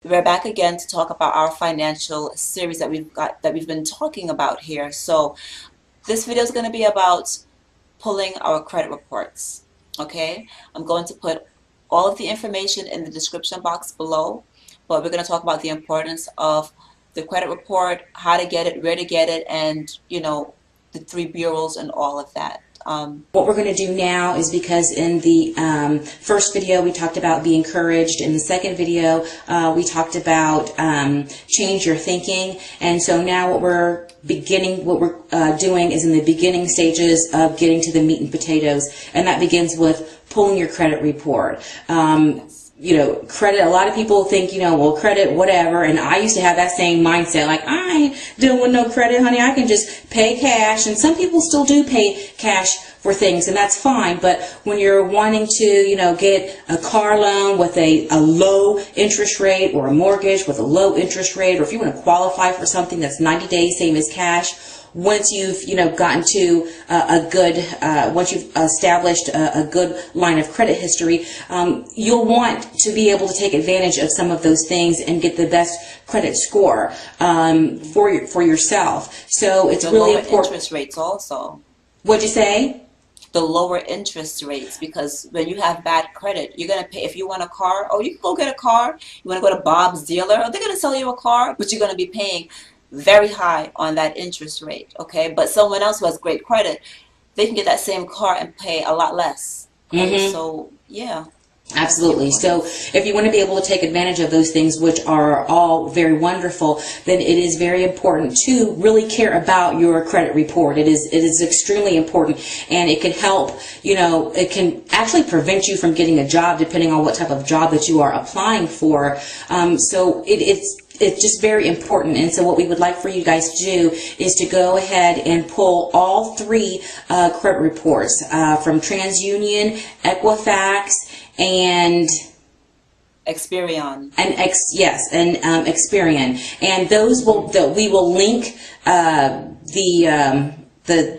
We're back again to talk about our financial series that we've been talking about here. So this video is going to be about pulling our credit reports. Okay, I'm going to put all of the information in the description box below, but we're going to talk about the importance of the credit report, how to get it, where to get it, and the three bureaus and all of that. What we're going to do now is, because in the first video we talked about be encouraged, in the second video we talked about change your thinking, and so now what we're doing is in the beginning stages of getting to the meat and potatoes, and that begins with pulling your credit report. Credit, a lot of people think, well, credit, whatever. And I used to have that same mindset, like, I ain't dealing with no credit, honey. I can just pay cash. And some people still do pay cash for things, and that's fine. But when you're wanting to, get a car loan with a low interest rate, or a mortgage with a low interest rate, or if you want to qualify for something that's 90 days, same as cash, once you've gotten to once you've established a good line of credit history, you'll want to be able to take advantage of some of those things and get the best credit score for yourself. So it's really important. Lower interest rates also. What'd you say? The lower interest rates, because when you have bad credit, you're going to pay. If you want a car, you can go get a car. You want to go to Bob's dealer, they're going to sell you a car, but you're going to be paying very high on that interest rate. Okay, but someone else who has great credit, they can get that same car and pay a lot less. Okay? So yeah, absolutely. So if you want to be able to take advantage of those things, which are all very wonderful, then it is very important to really care about your credit report. It is extremely important, and it can help, it can actually prevent you from getting a job, depending on what type of job that you are applying for. So it's just very important. And so what we would like for you guys to do is to go ahead and pull all three credit reports from TransUnion, Equifax, and Experian. And Experian. And those we will link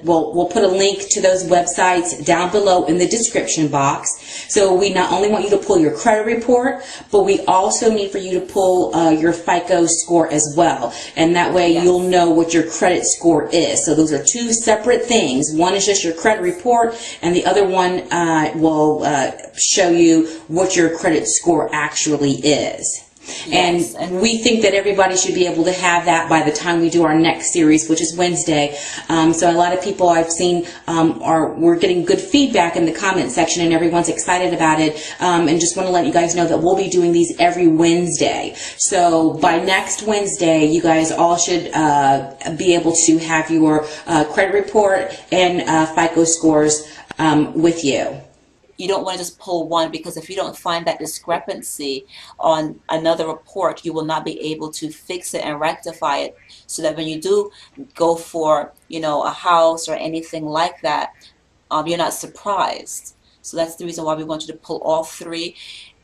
we'll put a link to those websites down below in the description box. So we not only want you to pull your credit report, but we also need for you to pull your FICO score as well. And that way you'll know what your credit score is. So those are two separate things. One is just your credit report, and the other one will show you what your credit score actually is. Yes, and we think that everybody should be able to have that by the time we do our next series, which is Wednesday. So a lot of people I've seen we're getting good feedback in the comment section, and everyone's excited about it. And just want to let you guys know that we'll be doing these every Wednesday. So by next Wednesday, you guys all should be able to have your credit report and FICO scores with you. You don't want to just pull one, because if you don't find that discrepancy on another report, you will not be able to fix it and rectify it, so that when you do go for a house or anything like that, you're not surprised. So that's the reason why we want you to pull all three.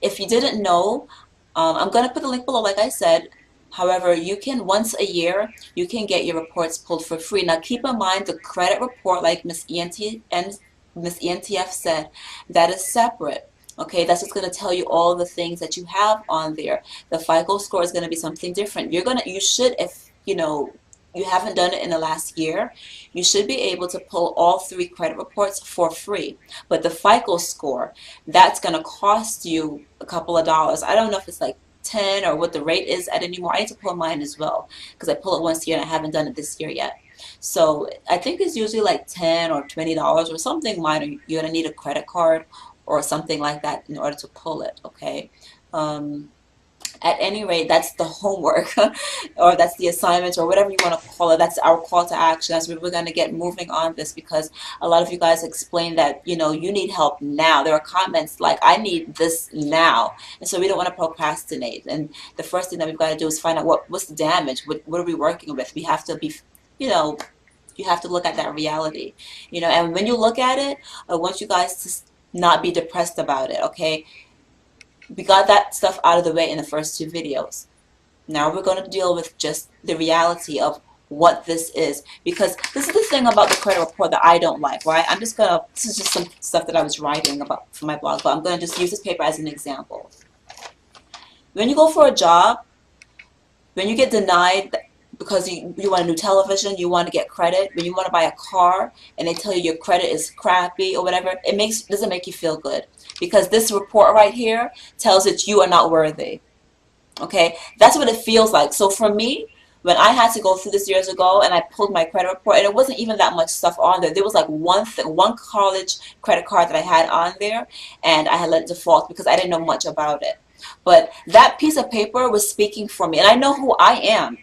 If you didn't know, I'm going to put the link below, like I said. However, you can, once a year, you can get your reports pulled for free. Now keep in mind, the credit report, like Miss ENTF said, that is separate. Okay, that's just going to tell you all the things that you have on there. The FICO score is going to be something different. You should, if you haven't done it in the last year, you should be able to pull all three credit reports for free. But the FICO score, that's going to cost you a couple of dollars. I don't know if it's like 10 or what the rate is at anymore. I need to pull mine as well, because I pull it once a year and I haven't done it this year yet. So I think it's usually like $10 or $20 or something minor. You're going to need a credit card or something like that in order to pull it, okay? At any rate, that's the homework or that's the assignment, or whatever you want to call it. That's our call to action as we're going to get moving on this, because a lot of you guys explain that you need help now. There are comments like, I need this now, and so we don't want to procrastinate. And the first thing that we've got to do is find out what's the damage. What are we working with? We have to be, you have to look at that reality, and when you look at it, I want you guys to not be depressed about it, okay? We got that stuff out of the way in the first two videos. Now we're going to deal with just the reality of what this is, because this is the thing about the credit report that I don't like, right? This is just some stuff that I was writing about for my blog, but I'm going to just use this paper as an example. When you go for a job, when you get denied because you want a new television, you want to get credit, when you want to buy a car and they tell you your credit is crappy or whatever, doesn't make you feel good, because this report right here tells that you are not worthy. Okay, that's what it feels like. So for me, when I had to go through this years ago and I pulled my credit report, and it wasn't even that much stuff on there. There was like one college credit card that I had on there, and I had let it default because I didn't know much about it. But that piece of paper was speaking for me, and I know who I am.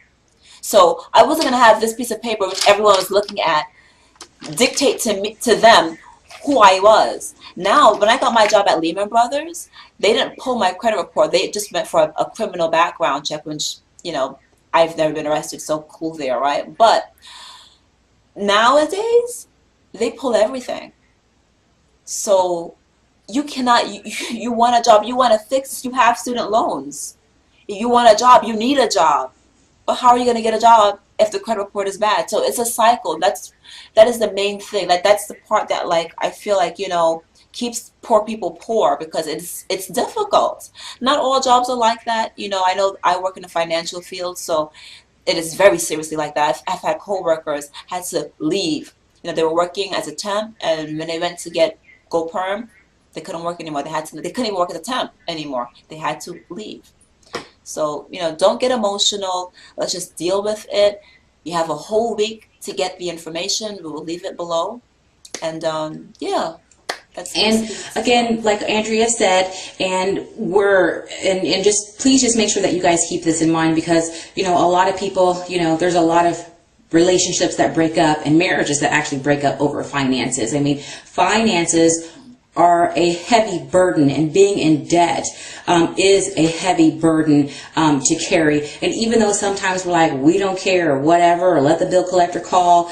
So I wasn't gonna have this piece of paper, which everyone was looking at, dictate to them who I was. Now, when I got my job at Lehman Brothers, they didn't pull my credit report. They just went for a criminal background check, which, I've never been arrested, so cool there, right? But nowadays, they pull everything. So you cannot, you want a job, you want to fix, you have student loans. You want a job, you need a job. But how are you going to get a job if the credit report is bad? So it's a cycle. That is the main thing. Like, that's the part that, like, I feel like, keeps poor people poor, because it's difficult. Not all jobs are like that. I know I work in the financial field, so it is very seriously like that. I've had coworkers had to leave. They were working as a temp, and when they went to go perm, they couldn't work anymore. They couldn't even work as a temp anymore. They had to leave. So, don't get emotional. Let's just deal with it. You have a whole week to get the information. We will leave it below. And yeah, and again, like Andrea said, and just please just make sure that you guys keep this in mind, because a lot of people, there's a lot of relationships that break up and marriages that actually break up over finances. I mean, finances are a heavy burden, and being in debt is a heavy burden to carry. And even though sometimes we're like, we don't care or whatever, or let the bill collector call,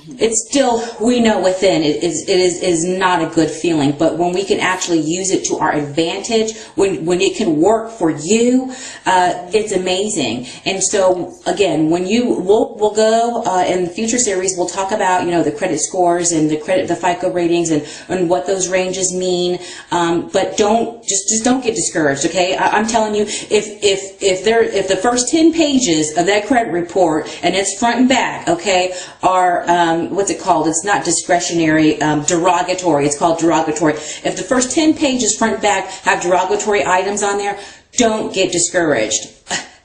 it's still, we know within it is not a good feeling. But when we can actually use it to our advantage, when it can work for you, it's amazing. And so again, we'll go in the future series, we'll talk about the credit scores and the FICO ratings and what those ranges mean. But don't get discouraged. Okay, I'm telling you, if the first 10 pages of that credit report, and it's front and back, okay, are what's it called? It's not discretionary, derogatory. It's called derogatory. If the first 10 pages front and back have derogatory items on there, don't get discouraged.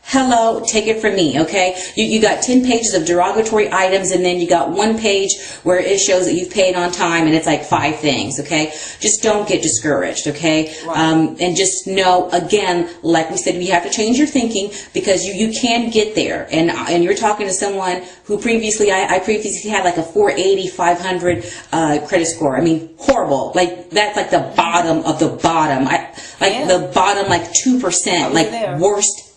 Hello, take it from me, okay? You got 10 pages of derogatory items, and then you got one page where it shows that you've paid on time, and it's like 5 things, okay? Just don't get discouraged, okay? Right. And just know, again, like we said, you have to change your thinking, because you can get there. And you're talking to someone who previously, I previously had like a 480, 500 credit score. I mean, horrible. Like, that's like the bottom of the bottom. The bottom, like 2%, like there.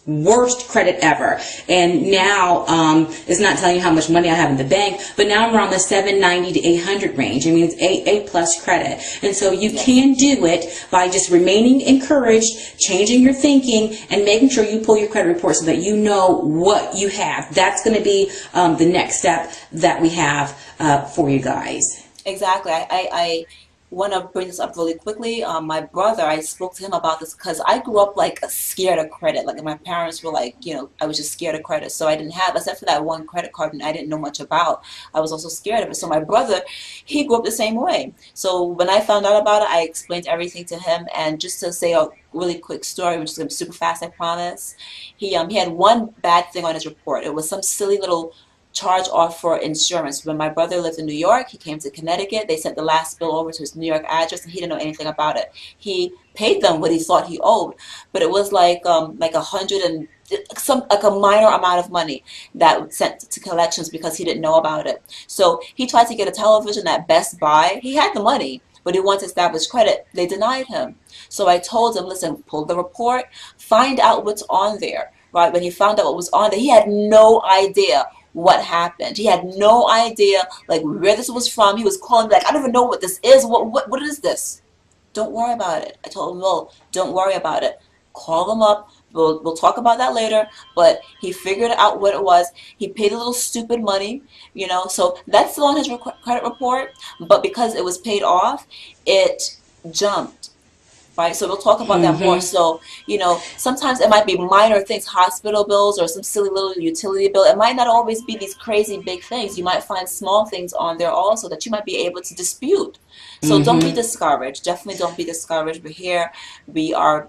Worst credit ever. And now it's not telling you how much money I have in the bank, but now I'm around the 790 to 800 range. I mean, it's A plus credit. And so you can do it by just remaining encouraged, changing your thinking, and making sure you pull your credit report so that you know what you have. That's going to be the next step that we have for you guys. Exactly. I want to bring this up really quickly. My brother, I spoke to him about this because I grew up like scared of credit. Like, my parents were like, I was just scared of credit. So I didn't have, except for that one credit card and I didn't know much about, I was also scared of it. So my brother, he grew up the same way. So when I found out about it, I explained everything to him. And just to say a really quick story, which is going to be super fast, I promise. He had one bad thing on his report. It was some silly little charge off for insurance. When my brother lived in New York, he came to Connecticut. They sent the last bill over to his New York address, and he didn't know anything about it. He paid them what he thought he owed, but it was like a minor amount of money that was sent to collections because he didn't know about it. So he tried to get a television at Best Buy. He had the money, but he wanted to establish credit. They denied him. So I told him, listen, pull the report, find out what's on there. Right? When he found out what was on there, he had no idea what happened. He had no idea like where this was from. He was calling like, I don't even know what this is. What is this? Don't worry about it. I told him, no, don't worry about it. Call them up. We'll talk about that later. But he figured out what it was. He paid a little stupid money, So that's still on his credit report. But because it was paid off, it jumped. right? So we'll talk about that more. Mm-hmm. So, sometimes it might be minor things, hospital bills or some silly little utility bill. It might not always be these crazy big things. You might find small things on there also that you might be able to dispute. So don't be Mm-hmm. discouraged. Definitely don't be discouraged. We're here.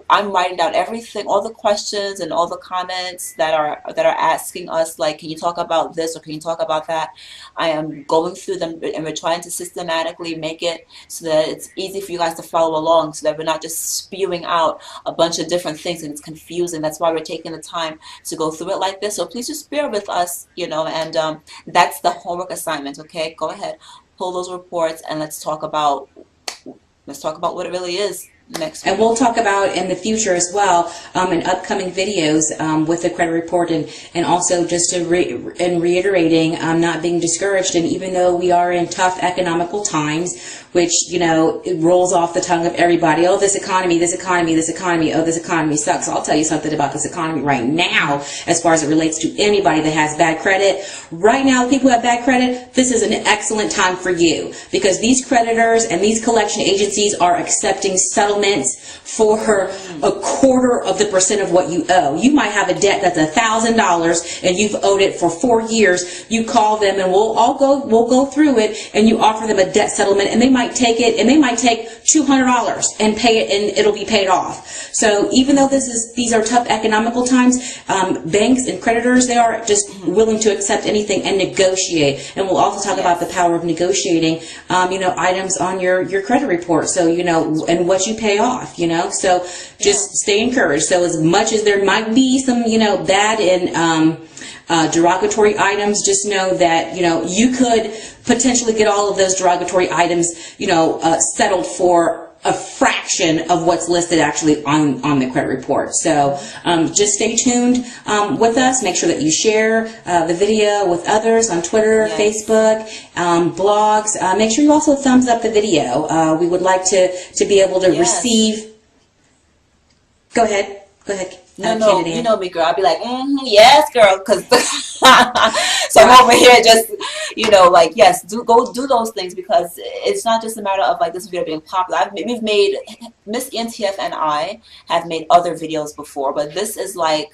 I'm writing down everything, all the questions and all the comments that are asking us, like, can you talk about this or can you talk about that? I am going through them and we're trying to systematically make it so that it's easy for you guys to follow along, so that we're not just spewing out a bunch of different things and it's confusing. That's why we're taking the time to go through it like this. So please just bear with us, and that's the homework assignment. Okay, go ahead, pull those reports, and let's talk about what it really is next And week. we'll talk about in the future as well, in upcoming videos, with the credit report, and also just to reiterating, not being discouraged. And even though we are in tough economical times, which, it rolls off the tongue of everybody. Oh, this economy, this economy, this economy. Oh, this economy sucks. I'll tell you something about this economy right now, as far as it relates to anybody that has bad credit. Right now, people who have bad credit, this is an excellent time for you, because these creditors and these collection agencies are accepting settlements for a quarter of the percent of what you owe. You might have a debt that's $1,000 and you've owed it for 4 years. You call them and we'll go through it, and you offer them a debt settlement, and they might take it, and they might take $200 and pay it, and it'll be paid off. So even though these are tough economical times, banks and creditors, they are just willing to accept anything and negotiate. And we'll also talk about the power of negotiating, items on your credit report. So, and what you pay off, so just stay encouraged. So as much as there might be some, bad and derogatory items, just know that, you could potentially get all of those derogatory items, settled for a fraction of what's listed actually on the credit report. So just stay tuned with us. Make sure that you share the video with others on Twitter, Yes. Facebook, blogs. Make sure you also thumbs up the video. We would like to be able to Yes. receive. Go ahead. Go ahead. No, no, Candid you Ann. know me, girl. I'll be like, yes, girl, because so I'm over here just, like, yes, do those things, because it's not just a matter of like this video being popular. We've made Miss NTF and I have made other videos before, but this is like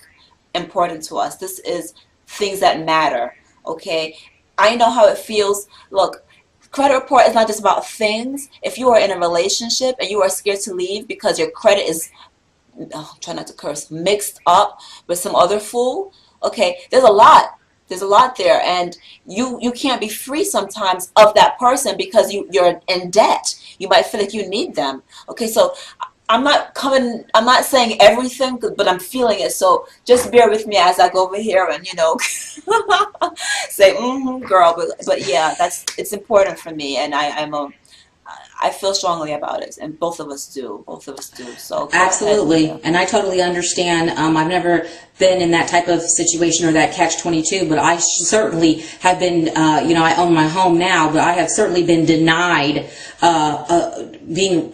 important to us. This is things that matter. Okay, I know how it feels. Look, credit report is not just about things. If you are in a relationship and you are scared to leave because your credit is, try not to curse, mixed up with some other fool, okay, there's a lot there, and you can't be free sometimes of that person because you're in debt. You might feel like you need them. Okay, so I'm not saying everything, but I'm feeling it. So just bear with me as I go over here and say girl, but yeah, it's important for me, and I feel strongly about it, and both of us do. Both of us do. So go ahead, Absolutely, Mia. and I totally understand. I've never been in that type of situation or that catch-22, but I certainly have been. I own my home now, but I have certainly been denied being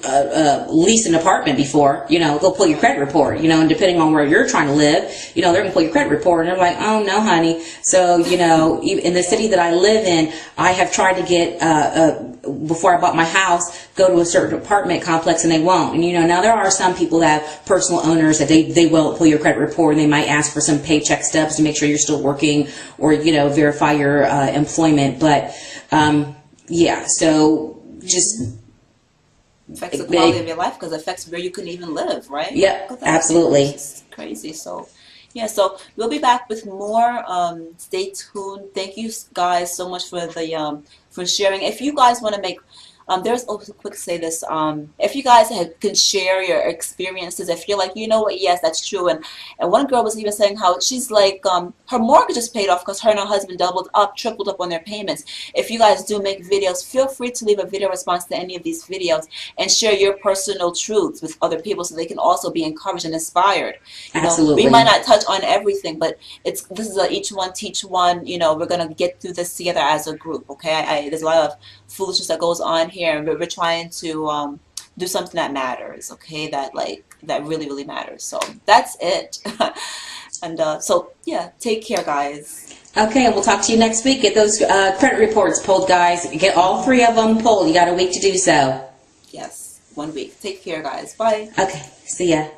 leased an apartment before. They'll pull your credit report. And depending on where you're trying to live, they're gonna pull your credit report, and I'm like, oh no, honey. So in the city that I live in, I have tried to get before I bought my house, go to a certain apartment complex, and they won't. And now there are some people that have personal owners that they will pull your credit report, and they might ask for some paycheck stubs to make sure you're still working, or verify your employment. But yeah, so just Affects the quality of your life because it affects where you can even live, right? yep, Look at that. absolutely. It's crazy. So, yeah, so we'll be back with more. Stay tuned. Thank you guys so much for sharing. If you guys want to make there's quick say this. If you guys can share your experiences, if you're like, you know what, yes, that's true. And one girl was even saying how she's like, her mortgage is paid off because her and her husband tripled up on their payments. If you guys do make videos, feel free to leave a video response to any of these videos and share your personal truths with other people so they can also be encouraged and inspired. We might Absolutely. not touch on everything, but this is a each one teach one. We're gonna get through this together as a group. Okay, there's a lot of foolishness that goes on here, and we're trying to do something that matters. Okay, that really really matters. So that's it. And so yeah, take care, guys. Okay, and we'll talk to you next week. Get those credit reports pulled, guys. Get all 3 of them pulled. You got a week to do so. Yes. 1 week. Take care, guys. Bye. Okay, see ya.